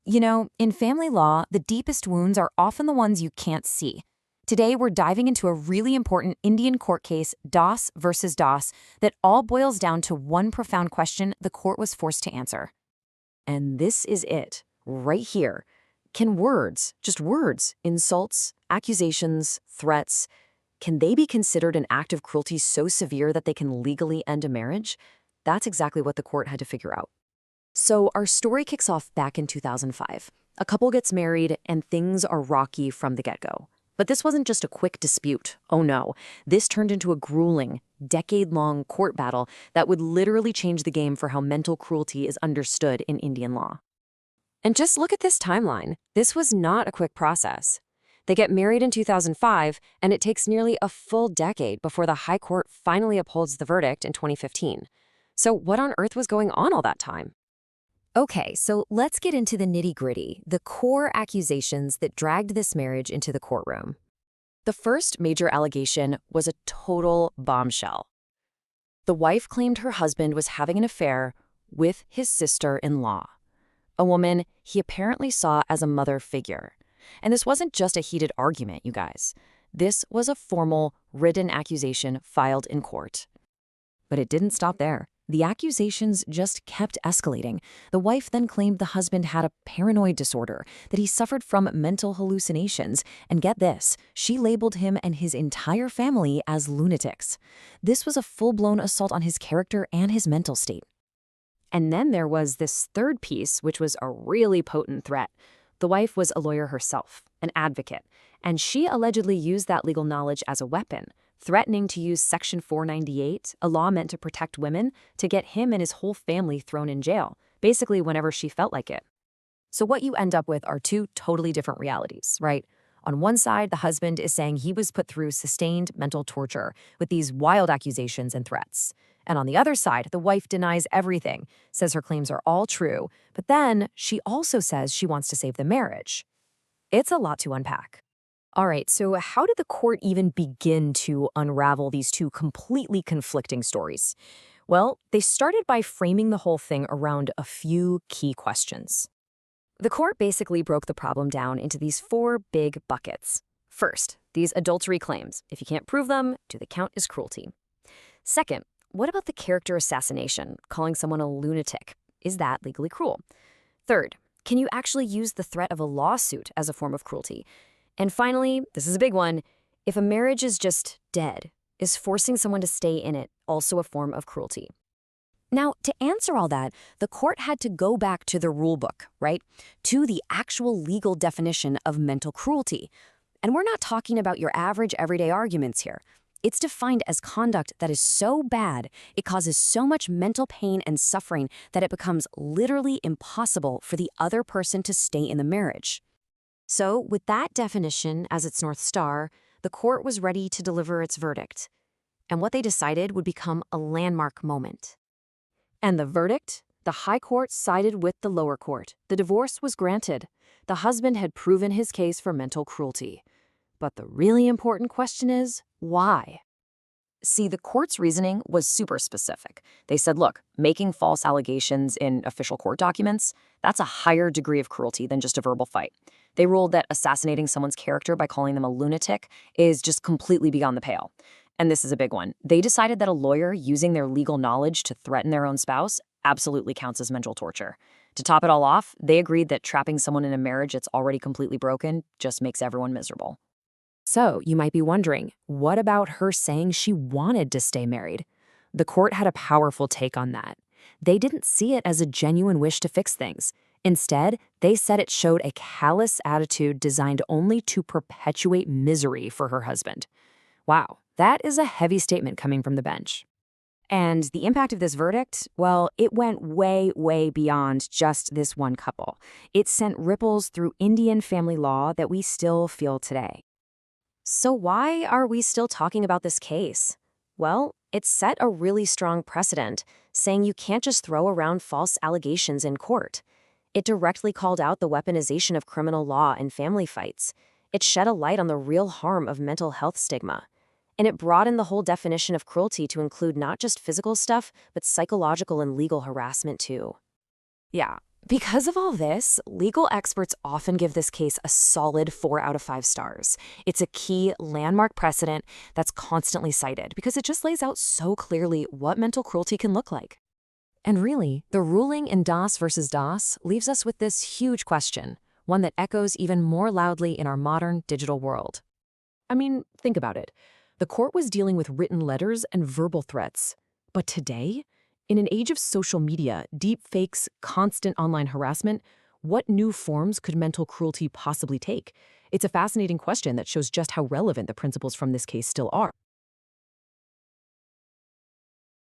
You know, in family law, the deepest wounds are often the ones you can't see. Today, we're diving into a really important Indian court case, Das versus Das, that all boils down to one profound question the court was forced to answer. And this is it, right here. Can words, just words, insults, accusations, threats, can they be considered an act of cruelty so severe that they can legally end a marriage? That's exactly what the court had to figure out. So our story kicks off back in 2005. A couple gets married and things are rocky from the get-go. But this wasn't just a quick dispute. Oh no, this turned into a grueling, decade-long court battle that would literally change the game for how mental cruelty is understood in Indian law. And just look at this timeline. This was not a quick process. They get married in 2005, and it takes nearly a full decade before the High Court finally upholds the verdict in 2015. So what on earth was going on all that time? Okay, so let's get into the nitty-gritty, the core accusations that dragged this marriage into the courtroom. The first major allegation was a total bombshell. The wife claimed her husband was having an affair with his sister-in-law, a woman he apparently saw as a mother figure. And this wasn't just a heated argument, you guys. This was a formal, written accusation filed in court. But it didn't stop there. The accusations just kept escalating. The wife then claimed the husband had a paranoid disorder, that he suffered from mental hallucinations, and get this, she labeled him and his entire family as lunatics. This was a full-blown assault on his character and his mental state. And then there was this third piece, which was a really potent threat. The wife was a lawyer herself, an advocate, and she allegedly used that legal knowledge as a weapon, threatening to use Section 498, a law meant to protect women, to get him and his whole family thrown in jail, basically whenever she felt like it. So what you end up with are two totally different realities, right? On one side, the husband is saying he was put through sustained mental torture with these wild accusations and threats. And on the other side, the wife denies everything, says her claims are all true, but then she also says she wants to save the marriage. It's a lot to unpack. All right, so how did the court even begin to unravel these two completely conflicting stories? Well, they started by framing the whole thing around a few key questions. The court basically broke the problem down into these four big buckets. First, these adultery claims. If you can't prove them, do they count as cruelty? Second, what about the character assassination, calling someone a lunatic? Is that legally cruel? Third, can you actually use the threat of a lawsuit as a form of cruelty? And finally, this is a big one, if a marriage is just dead, is forcing someone to stay in it also a form of cruelty? Now, to answer all that, the court had to go back to the rule book, right? To the actual legal definition of mental cruelty. And we're not talking about your average everyday arguments here. It's defined as conduct that is so bad, it causes so much mental pain and suffering that it becomes literally impossible for the other person to stay in the marriage. So, with that definition as its North Star, the court was ready to deliver its verdict. And what they decided would become a landmark moment. And the verdict? The High Court sided with the lower court. The divorce was granted. The husband had proven his case for mental cruelty. But the really important question is, why? See, the court's reasoning was super specific. They said, look, making false allegations in official court documents, that's a higher degree of cruelty than just a verbal fight. They ruled that assassinating someone's character by calling them a lunatic is just completely beyond the pale. And this is a big one. They decided that a lawyer using their legal knowledge to threaten their own spouse absolutely counts as mental torture. To top it all off, they agreed that trapping someone in a marriage that's already completely broken just makes everyone miserable. So, you might be wondering, what about her saying she wanted to stay married? The court had a powerful take on that. They didn't see it as a genuine wish to fix things. Instead, they said it showed a callous attitude designed only to perpetuate misery for her husband. Wow, that is a heavy statement coming from the bench. And the impact of this verdict, well, it went way, way beyond just this one couple. It sent ripples through Indian family law that we still feel today. So why are we still talking about this case? Well, it set a really strong precedent, saying you can't just throw around false allegations in court. It directly called out the weaponization of criminal law in family fights. It shed a light on the real harm of mental health stigma. And it broadened the whole definition of cruelty to include not just physical stuff, but psychological and legal harassment too. Yeah, Because of all this, legal experts often give this case a solid 4 out of 5 stars. It's a key landmark precedent that's constantly cited because it just lays out so clearly what mental cruelty can look like. And really, the ruling in Das versus Das leaves us with this huge question, one that echoes even more loudly in our modern digital world. I mean, think about it. The court was dealing with written letters and verbal threats. But today, in an age of social media, deep fakes, constant online harassment, what new forms could mental cruelty possibly take? It's a fascinating question that shows just how relevant the principles from this case still are.